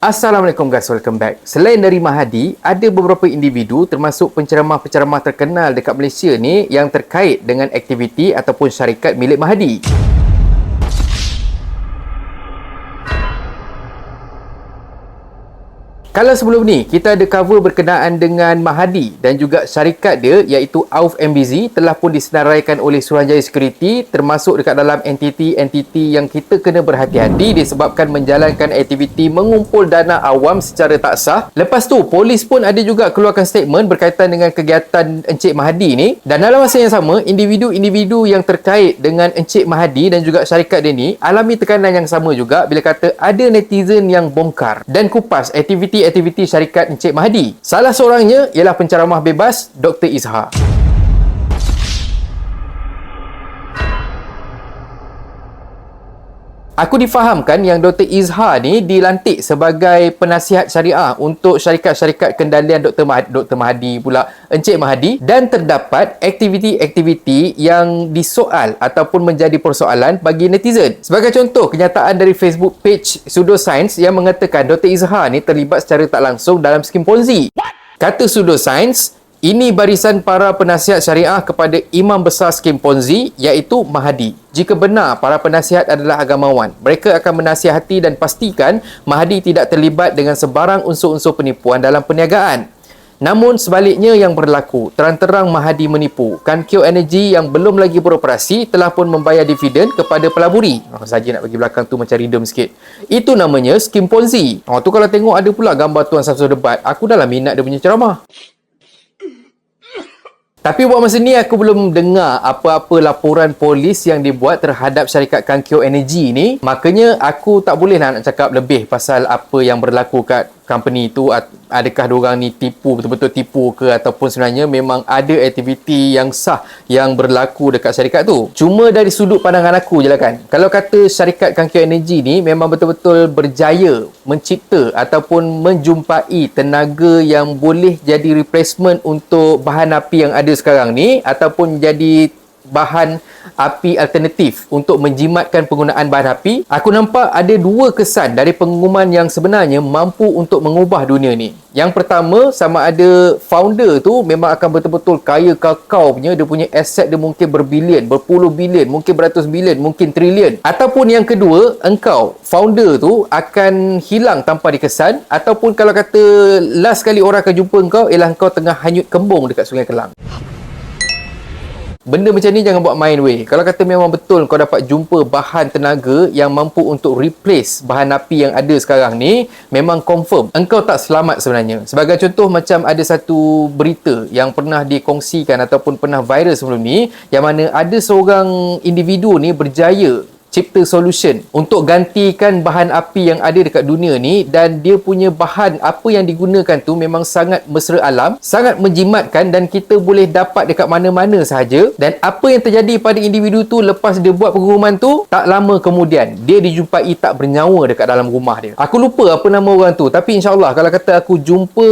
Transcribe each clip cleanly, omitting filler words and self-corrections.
Assalamualaikum guys, welcome back. Selain dari Mahathir, ada beberapa individu termasuk penceramah-penceramah terkenal dekat Malaysia ni yang terkait dengan aktiviti ataupun syarikat milik Mahathir. Kalau sebelum ni, kita ada cover berkenaan dengan Mahathir dan juga syarikat dia iaitu Auf MBZ telah pun disenaraikan oleh Suruhanjaya Security termasuk dekat dalam entiti-entiti yang kita kena berhati-hati disebabkan menjalankan aktiviti mengumpul dana awam secara tak sah. Lepas tu, polis pun ada juga keluarkan statement berkaitan dengan kegiatan Encik Mahathir ni, dan dalam masa yang sama, individu-individu yang terkait dengan Encik Mahathir dan juga syarikat dia ni alami tekanan yang sama juga bila kata ada netizen yang bongkar dan kupas aktiviti syarikat Encik Mahathir. Salah seorangnya ialah penceramah bebas Dr. Izhar. Aku difahamkan yang Dr. Izhar ni dilantik sebagai penasihat syariah untuk syarikat-syarikat kendalian Dr. Mahathir pula, Encik Mahathir, dan terdapat aktiviti-aktiviti yang disoal ataupun menjadi persoalan bagi netizen. Sebagai contoh, kenyataan dari Facebook page Pseudoscience yang mengatakan Dr. Izhar ni terlibat secara tak langsung dalam skim Ponzi. Kata Pseudoscience, ini barisan para penasihat syariah kepada imam besar skim Ponzi iaitu Mahathir. Jika benar para penasihat adalah agamawan, mereka akan menasihati dan pastikan Mahathir tidak terlibat dengan sebarang unsur-unsur penipuan dalam perniagaan. Namun sebaliknya yang berlaku, terang-terang Mahathir menipu. Kankyo Energy yang belum lagi beroperasi telah pun membayar dividen kepada pelaburi. Saja nak bagi belakang tu macam rhythm sikit. Itu namanya skim Ponzi. Tu kalau tengok ada pula gambar Tuan Samsul Debat, aku dah lah minat dia punya ceramah. Tapi buat masa ni aku belum dengar apa-apa laporan polis yang dibuat terhadap syarikat Kankyo Energy ni. Makanya aku tak boleh nak cakap lebih pasal apa yang berlaku kat company tu. Adakah diorang ni tipu, betul-betul tipu ke, ataupun sebenarnya memang ada aktiviti yang sah yang berlaku dekat syarikat tu. Cuma dari sudut pandangan aku je lah kan. Kalau kata syarikat Kankyo Energy ni memang betul-betul berjaya mencipta ataupun menjumpai tenaga yang boleh jadi replacement untuk bahan api yang ada sekarang ni, ataupun jadi bahan api alternatif untuk menjimatkan penggunaan bahan api, aku nampak ada dua kesan dari pengumuman yang sebenarnya mampu untuk mengubah dunia ni. Yang pertama, sama ada founder tu memang akan betul-betul kaya kakao punya, dia punya aset dia mungkin berbilion, berpuluh bilion, mungkin beratus bilion, mungkin trilion. Ataupun yang kedua, engkau founder tu akan hilang tanpa dikesan, ataupun kalau kata last kali orang akan jumpa engkau ialah engkau tengah hanyut kembung dekat Sungai Kelang. Benda macam ni jangan buat main weh. Kalau kata memang betul kau dapat jumpa bahan tenaga yang mampu untuk replace bahan api yang ada sekarang ni, memang confirm engkau tak selamat sebenarnya. Sebagai contoh, macam ada satu berita yang pernah dikongsikan ataupun pernah viral sebelum ni, yang mana ada seorang individu ni berjaya cipta solution untuk gantikan bahan api yang ada dekat dunia ni, dan dia punya bahan apa yang digunakan tu memang sangat mesra alam, sangat menjimatkan, dan kita boleh dapat dekat mana-mana sahaja. Dan apa yang terjadi pada individu tu lepas dia buat pengumuman tu, tak lama kemudian dia dijumpai tak bernyawa dekat dalam rumah dia. Aku lupa apa nama orang tu, tapi insyaAllah kalau kata aku jumpa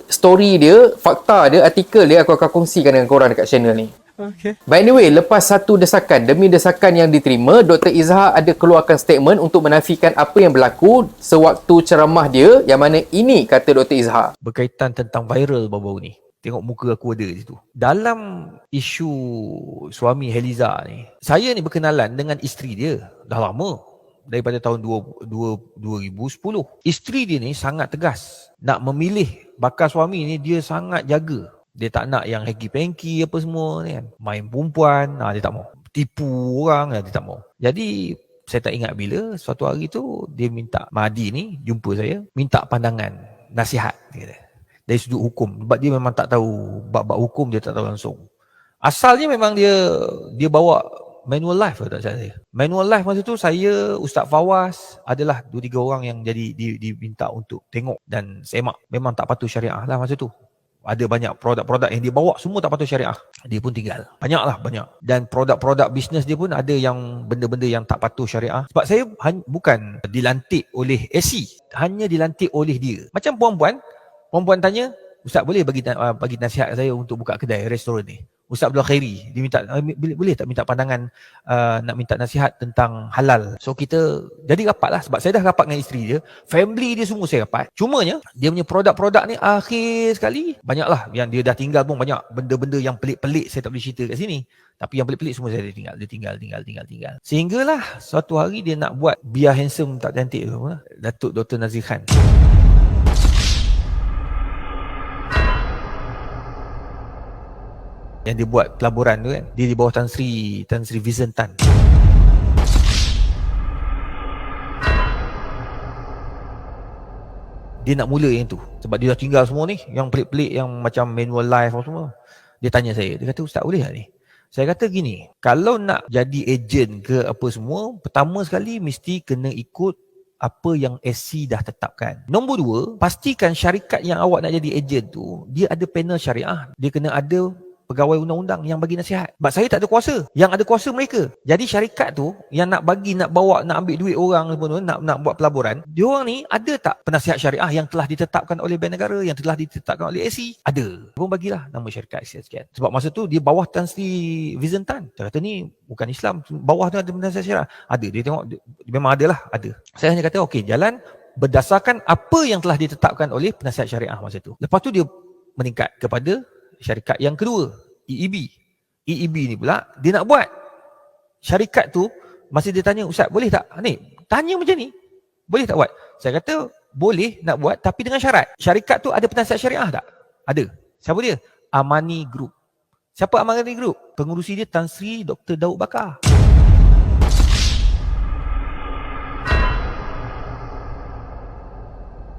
story dia, fakta dia, artikel dia, aku akan kongsikan dengan korang dekat channel ni. Okay. By the way, lepas satu desakan demi desakan yang diterima, Dr. Izhar ada keluarkan statement untuk menafikan apa yang berlaku sewaktu ceramah dia, yang mana ini kata Dr. Izhar. Berkaitan tentang viral baru-baru ni, tengok muka aku ada di situ. Dalam isu suami Heliza ni, saya ni berkenalan dengan isteri dia dah lama, daripada tahun 2010. Isteri dia ni sangat tegas nak memilih bakal suami ni, dia sangat jaga. Dia tak nak yang hanky-panky apa semua ni kan. Main perempuan, dia tak mau. Tipu orang, dia tak mau. Jadi, saya tak ingat bila, suatu hari tu, dia minta Mahathir ni jumpa saya, minta pandangan, nasihat. Dia kata, dari sudut hukum. Sebab dia memang tak tahu, bab-bab hukum dia tak tahu langsung. Asalnya memang dia bawa manual life tak saya. Manual life masa tu saya, Ustaz Fawaz, adalah 2-3 orang yang jadi diminta untuk tengok dan semak. Memang tak patuh syariah lah masa tu. Ada banyak produk-produk yang dia bawa, semua tak patuh syariah. Dia pun tinggal. Banyak. Dan produk-produk bisnes dia pun ada yang benda-benda yang tak patuh syariah. Sebab saya bukan dilantik oleh AC, hanya dilantik oleh dia. Macam perempuan tanya, Ustaz boleh bagi nasihat saya untuk buka kedai restoran ni? Ustaz Abdul Khairi, dia minta boleh tak minta pandangan, nak minta nasihat tentang halal. So kita jadi rapat lah, sebab saya dah rapat dengan isteri dia, family dia semua saya rapat. Cumanya dia punya produk-produk ni akhir sekali banyak lah yang dia dah tinggal pun, banyak benda-benda yang pelik-pelik saya tak boleh cerita kat sini. Tapi yang pelik-pelik semua saya tinggal. Sehinggalah suatu hari dia nak buat biar handsome tak cantik tu, Datuk Dr. Nazir Khan. Yang dia buat pelaburan tu kan, dia di bawah Tan Sri Vincent Tan. Dia nak mula yang tu sebab dia dah tinggal semua ni yang pelik-pelik, yang macam manual life semua. Dia tanya saya, dia kata, Ustaz boleh tak ni? Saya kata gini, kalau nak jadi ejen ke apa semua, pertama sekali mesti kena ikut apa yang SC dah tetapkan. Nombor dua, pastikan syarikat yang awak nak jadi ejen tu, dia ada panel syariah. Dia kena ada pegawai undang-undang yang bagi nasihat. Sebab saya tak ada kuasa. Yang ada kuasa mereka. Jadi syarikat tu yang nak bagi, nak bawa, nak ambil duit orang tu, nak buat pelaburan, dia orang ni ada tak penasihat syariah yang telah ditetapkan oleh Bank Negara, yang telah ditetapkan oleh SC? Ada. Pun bagilah nama syarikat sekian. Sebab masa tu dia bawah Tan Sri Vincent Tan. Dia kata ni bukan Islam, bawah tu ada penasihat syariah. Ada. Dia tengok memang ada lah, ada. Saya hanya kata okey, jalan berdasarkan apa yang telah ditetapkan oleh penasihat syariah masa tu. Lepas tu dia meningkat kepada syarikat yang kedua, EEB. EEB ni pula dia nak buat syarikat tu, masih dia tanya, Ustaz boleh tak ni, tanya macam ni, boleh tak buat? Saya kata boleh nak buat, tapi dengan syarat syarikat tu ada penasihat syariah tak? Ada. Siapa dia? Amani Group. Siapa Amani Group? Pengurusi dia Tan Sri Dr. Daud Bakar.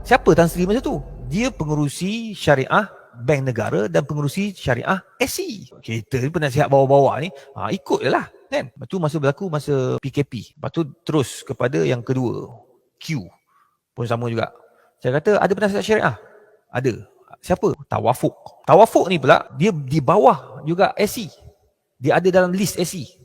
Siapa Tan Sri masa tu? Dia pengurusi syariah Bank Negara dan pengurusi syariah SC. Kita ni penasihat bawah-bawah ni, ikut je lah kan. Lepas tu masa berlaku masa PKP. Lepas tu terus kepada yang kedua, Q pun sama juga. Saya kata ada penasihat syariah? Ada. Siapa? Tawafuk. Tawafuk ni pula dia di bawah juga SC. Dia ada dalam list SC.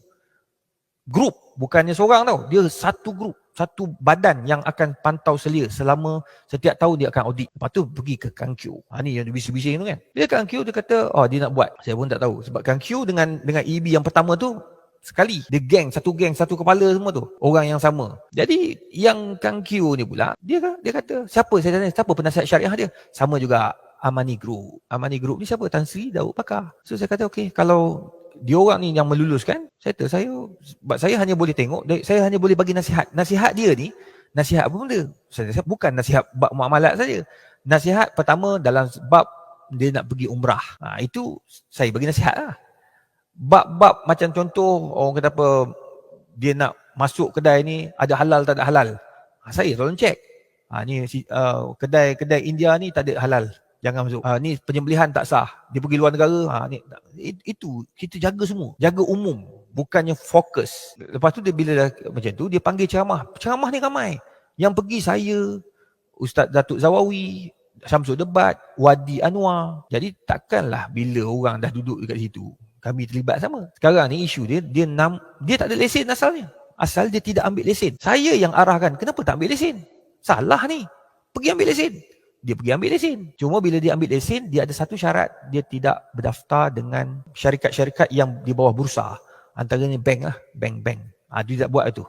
Grup, bukannya seorang tau. Dia satu grup, satu badan yang akan pantau selia selama setiap tahun dia akan audit. Lepas tu pergi ke Kang Q. Ni yang bising-bising tu kan. Dia Kang Q dia kata, dia nak buat. Saya pun tak tahu. Sebab Kang Q dengan EB yang pertama tu sekali. Dia geng, satu kepala semua tu. Orang yang sama. Jadi yang Kang Q ni pula, dia kata, siapa? Saya tanya, siapa penasihat syariah dia? Sama juga Amani Group. Amani Group ni siapa? Tan Sri Daud Bakar. So saya kata, okey, kalau dia orang ni yang meluluskan, saya hanya boleh tengok, saya hanya boleh bagi nasihat. Nasihat dia ni, nasihat apa benda? Bukan nasihat bab muamalat saja. Nasihat pertama dalam bab dia nak pergi umrah. Itu saya bagi nasihat lah. Bab-bab macam contoh, orang kata apa, dia nak masuk kedai ni, ada halal tak ada halal. Saya tolong cek. Ni kedai India ni tak ada halal, jangan masuk. Ni penyembelihan tak sah, dia pergi luar negara. Itu kita jaga semua, jaga umum, bukannya fokus. Lepas tu dia bila dah macam tu, dia panggil ceramah. Ceramah ni ramai. Yang pergi saya, Ustaz Datuk Zawawi, Syamsul Debat, Wadi Anwar. Jadi takkanlah bila orang dah duduk dekat situ kami terlibat sama. Sekarang ni isu dia tak ada lesen asalnya. Asal dia tidak ambil lesen. Saya yang arahkan, kenapa tak ambil lesen? Salah ni. Pergi ambil lesen. Dia pergi ambil lesen. Cuma bila dia ambil lesen, dia ada satu syarat. Dia tidak berdaftar dengan syarikat-syarikat yang di bawah bursa. Antaranya bank lah. Bank. Dia tak buat itu.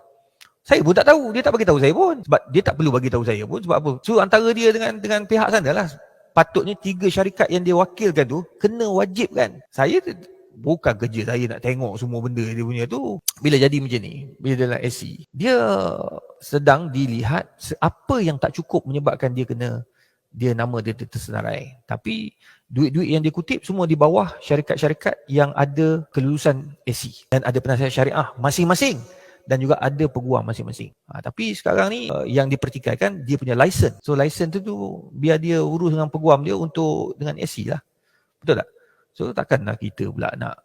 Saya pun tak tahu. Dia tak bagi tahu saya pun. Sebab dia tak perlu bagi tahu saya pun. Sebab apa? So antara dia dengan pihak sana lah. Patutnya 3 syarikat yang dia wakilkan tu kena wajibkan. Saya bukan kerja saya nak tengok semua benda dia punya tu. Bila jadi macam ni, bila dalam SC, dia sedang dilihat apa yang tak cukup menyebabkan dia nama dia tersenarai. Tapi duit-duit yang dia kutip semua di bawah syarikat-syarikat yang ada kelulusan SC dan ada penasihat syariah masing-masing dan juga ada peguam masing-masing. Tapi sekarang ni yang dipertikaikan dia punya license. So license tu biar dia urus dengan peguam dia untuk dengan SC lah. Betul tak? So takkanlah kita pula nak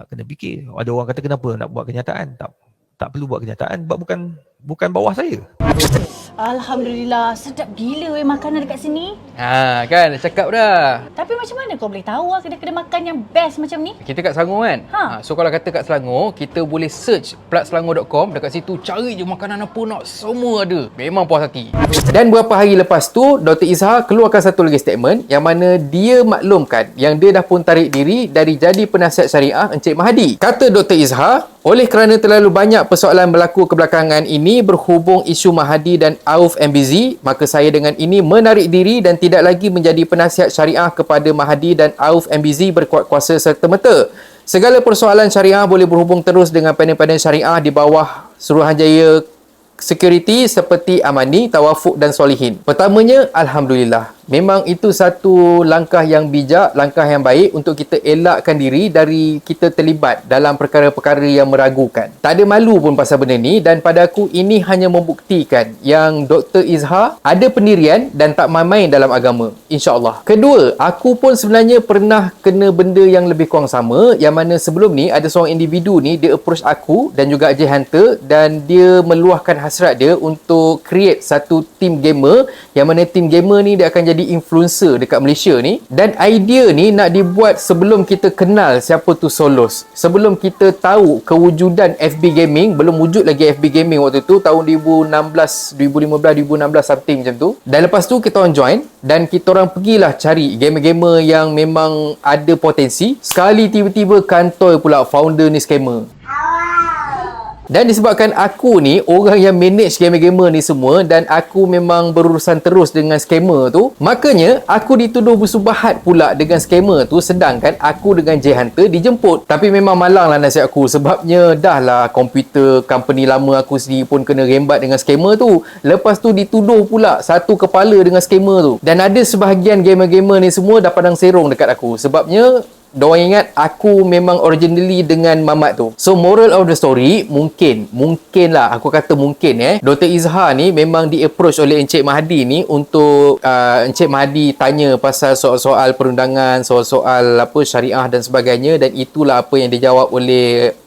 kena fikir. Ada orang kata kenapa nak buat kenyataan? Tak perlu buat kenyataan sebab bukan bawah saya. Alhamdulillah, sedap gila weh makanan dekat sini. Ha, kan dah cakap dah. Tapi macam mana kau boleh tahu kedai-kedai makan yang best macam ni? Kita kat Selangor kan? Ha. So kalau kata kat Selangor, kita boleh search platselangor.com. Dekat situ cari je makanan apa nak, semua ada. Memang puas hati. Dan beberapa hari lepas tu, Dr. Izhar keluarkan satu lagi statement yang mana dia maklumkan yang dia dah pun tarik diri dari jadi penasihat syariah Encik Mahdi. Kata Dr. Izhar, oleh kerana terlalu banyak persoalan berlaku kebelakangan ini berhubung isu Mahdi dan Auf MBZ, maka saya dengan ini menarik diri dan tidak lagi menjadi penasihat syariah kepada Mahdi dan Auf MBZ berkuat kuasa serta-merta. Segala persoalan syariah boleh berhubung terus dengan panel-panel syariah di bawah Suruhanjaya Security seperti Amani, Tawafuk dan Solihin. Pertamanya, Alhamdulillah. Memang itu satu langkah yang bijak, langkah yang baik untuk kita elakkan diri dari kita terlibat dalam perkara-perkara yang meragukan. Tak ada malu pun pasal benda ni, dan pada aku ini hanya membuktikan yang Dr. Izhar ada pendirian dan tak main-main dalam agama. InsyaAllah. Kedua, aku pun sebenarnya pernah kena benda yang lebih kurang sama, yang mana sebelum ni ada seorang individu ni, dia approach aku dan juga J Hunter, dan dia meluahkan hasrat dia untuk create satu team gamer, yang mana team gamer ni dia akan jadi influencer dekat Malaysia ni, dan idea ni nak dibuat sebelum kita kenal siapa tu Solos, sebelum kita tahu kewujudan FB Gaming. Belum wujud lagi FB Gaming waktu tu, tahun 2016, 2015, 2016 something macam tu. Dan lepas tu kita orang join dan kita orang pergilah cari gamer-gamer yang memang ada potensi. Sekali tiba-tiba kantoi pula founder ni scammer. Dan disebabkan aku ni orang yang manage gamer-gamer ni semua, dan aku memang berurusan terus dengan scammer tu, makanya aku dituduh bersubahat pula dengan scammer tu, sedangkan aku dengan J Hunter dijemput. Tapi memang malang lah nasib aku, sebabnya dah lah komputer company lama aku sendiri pun kena rembat dengan scammer tu. Lepas tu dituduh pula satu kepala dengan scammer tu. Dan ada sebahagian gamer-gamer ni semua dah padang serong dekat aku, sebabnya diorang ingat aku memang originally dengan mamat tu. So moral of the story, mungkin lah aku kata mungkin Dr. Izhar ni memang di-approach oleh Encik Mahdi ni untuk Encik Mahdi tanya pasal soal-soal perundangan, soal-soal apa syariah dan sebagainya, dan itulah apa yang dijawab oleh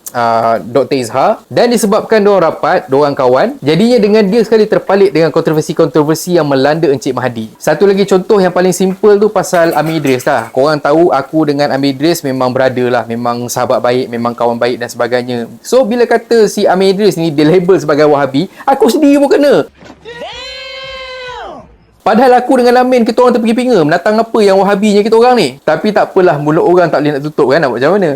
Dr. Izhar. Dan disebabkan diorang rapat, diorang kawan, jadinya dengan dia sekali terpalit dengan kontroversi-kontroversi yang melanda Encik Mahdi. Satu lagi contoh yang paling simple tu pasal Amir Idris lah. Korang tahu aku dengan Amir Idris memang brother lah, memang sahabat baik, memang kawan baik dan sebagainya. So bila kata si Amir Idris ni dilabel sebagai Wahabi, aku sendiri pun kena. Padahal aku dengan Amin, kita orang terpinga-pinga menatang apa yang Wahabinya kita orang ni. Tapi tak apalah, mulut orang tak boleh nak tutup kan, nak buat macam mana.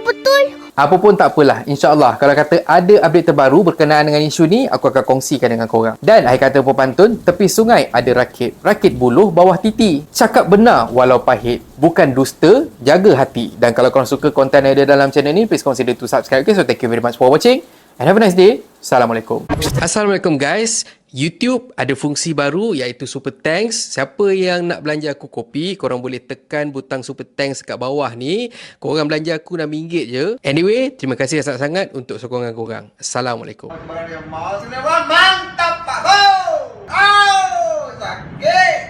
Betul. Apa pun tak apalah, insyaAllah kalau kata ada update terbaru berkenaan dengan isu ni, aku akan kongsikan dengan korang. Dan akhir kata pepantun, tepi sungai ada rakit, rakit buluh bawah titi. Cakap benar walau pahit, bukan dusta, jaga hati. Dan kalau korang suka konten yang ada dalam channel ni, please consider to subscribe. Okay, so thank you very much for watching and have a nice day. Assalamualaikum. Assalamualaikum guys. YouTube ada fungsi baru iaitu Super Thanks. Siapa yang nak belanja aku kopi, korang boleh tekan butang Super Thanks kat bawah ni. Korang belanja aku RM6 je. Anyway, terima kasih sangat-sangat untuk sokongan korang. Assalamualaikum. Mantap Pak Bo. Oh, sakit.